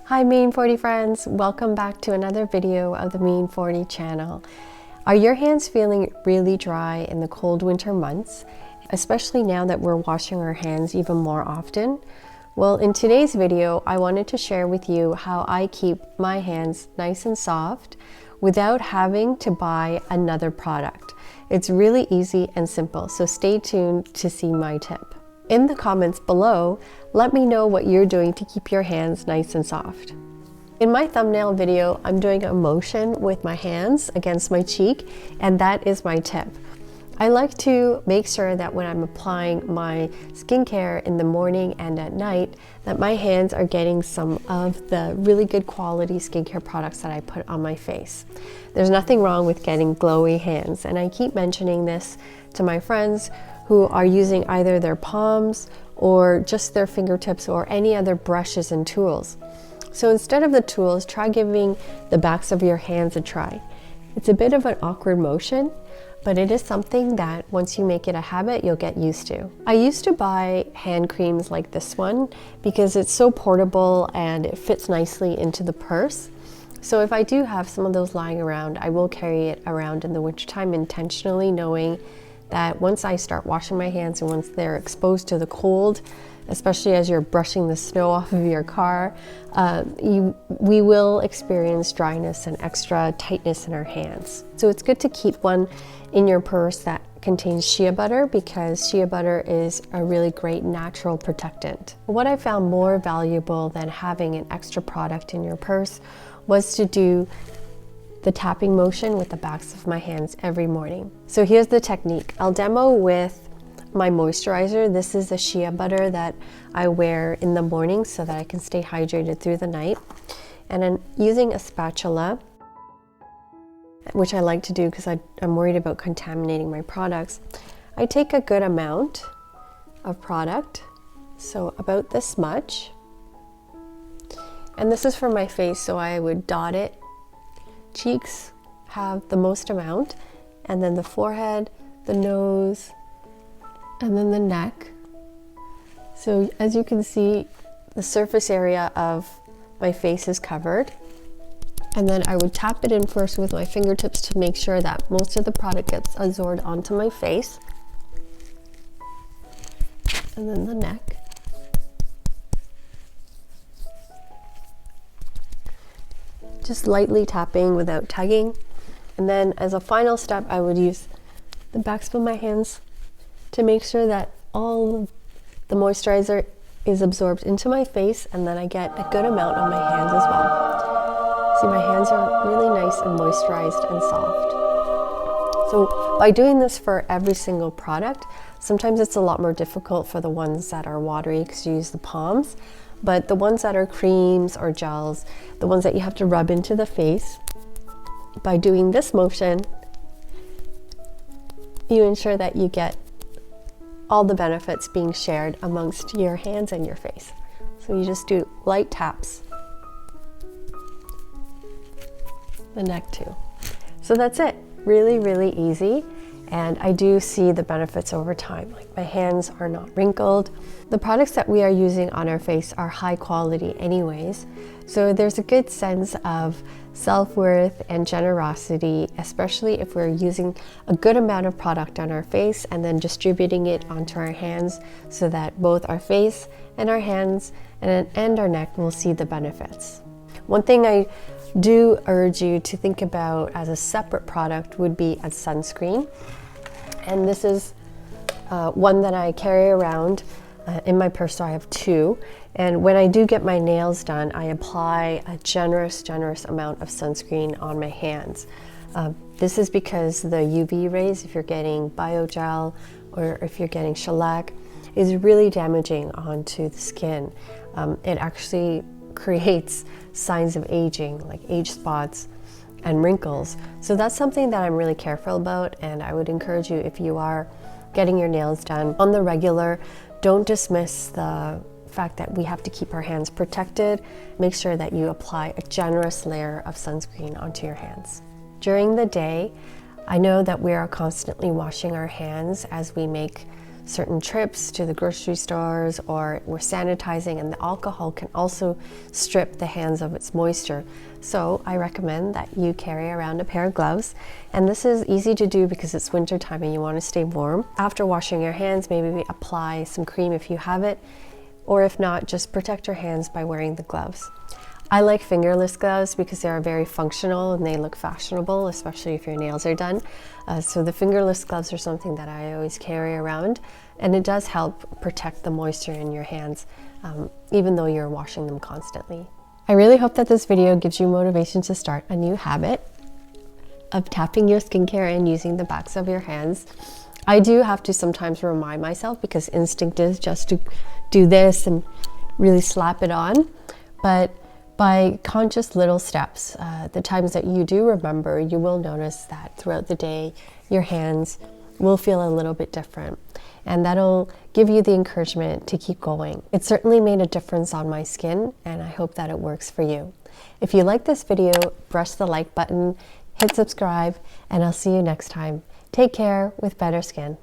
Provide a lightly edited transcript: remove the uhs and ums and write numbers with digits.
Hi Mean 40 friends, welcome back to another video of the Mean 40 channel. Are your hands feeling really dry in the cold winter months, especially now that we're washing our hands even more often? Well, in today's video, I wanted to share with you how I keep my hands nice and soft without having to buy another product. It's really easy and simple, so stay tuned to see my tip. In the comments below, let me know what you're doing to keep your hands nice and soft. In my thumbnail video, I'm doing a motion with my hands against my cheek, and that is my tip. I like to make sure that when I'm applying my skincare in the morning and at night, that my hands are getting some of the really good quality skincare products that I put on my face. There's nothing wrong with getting glowy hands, and I keep mentioning this to my friends who are using either their palms or just their fingertips or any other brushes and tools. So instead of the tools, try giving the backs of your hands a try. It's a bit of an awkward motion, but it is something that once you make it a habit, you'll get used to. I used to buy hand creams like this one because it's so portable and it fits nicely into the purse. So if I do have some of those lying around, I will carry it around in the wintertime intentionally, knowing that once I start washing my hands and once they're exposed to the cold, especially as you're brushing the snow off of your car, we will experience dryness and extra tightness in our hands. So it's good to keep one in your purse that contains shea butter, because shea butter is a really great natural protectant. What I found more valuable than having an extra product in your purse was to do the tapping motion with the backs of my hands every morning. So here's the technique. I'll demo with my moisturizer. This is the shea butter that I wear in the morning so that I can stay hydrated through the night. And I'm using a spatula, which I like to do because I'm worried about contaminating my products. I take a good amount of product, so about this much. And this is for my face, so I would dot it. Cheeks have the most amount, and then the forehead, the nose, and then the neck. So as you can see, the surface area of my face is covered. And then I would tap it in first with my fingertips to make sure that most of the product gets absorbed onto my face. And then the neck. Just lightly tapping without tugging. And then as a final step, I would use the backs of my hands to make sure that all the moisturizer is absorbed into my face, and then I get a good amount on my hands as well. See, my hands are really nice and moisturized and soft. So by doing this for every single product, sometimes it's a lot more difficult for the ones that are watery because you use the palms. But the ones that are creams or gels, the ones that you have to rub into the face, by doing this motion, you ensure that you get all the benefits being shared amongst your hands and your face. So you just do light taps. The neck too. So that's it. Really, really easy. And I do see the benefits over time. Like, my hands are not wrinkled. The products that we are using on our face are high quality anyways. So there's a good sense of self-worth and generosity, especially if we're using a good amount of product on our face and then distributing it onto our hands so that both our face and our hands and our neck will see the benefits. One thing I do urge you to think about as a separate product would be a sunscreen. And this is one that I carry around in my purse, so I have two. And when I do get my nails done, I apply a generous amount of sunscreen on my hands. This is because the UV rays, if you're getting biogel or if you're getting shellac, is really damaging onto the skin. It actually creates signs of aging, like age spots and wrinkles. So that's something that I'm really careful about, and I would encourage you, if you are getting your nails done on the regular, don't dismiss the fact that we have to keep our hands protected. Make sure that you apply a generous layer of sunscreen onto your hands. During the day, I know that we are constantly washing our hands as we make certain trips to the grocery stores, or we're sanitizing, and the alcohol can also strip the hands of its moisture. So I recommend that you carry around a pair of gloves, and this is easy to do because it's winter time and you want to stay warm. After washing your hands, maybe apply some cream if you have it, or if not, just protect your hands by wearing the gloves. I like fingerless gloves because they are very functional and they look fashionable, especially if your nails are done. So the fingerless gloves are something that I always carry around, and it does help protect the moisture in your hands, even though you're washing them constantly. I really hope that this video gives you motivation to start a new habit of tapping your skincare and using the backs of your hands. I do have to sometimes remind myself because instinct is just to do this and really slap it on, but by conscious little steps, the times that you do remember, you will notice that throughout the day, your hands will feel a little bit different. And that'll give you the encouragement to keep going. It certainly made a difference on my skin, and I hope that it works for you. If you like this video, press the like button, hit subscribe, and I'll see you next time. Take care with better skin.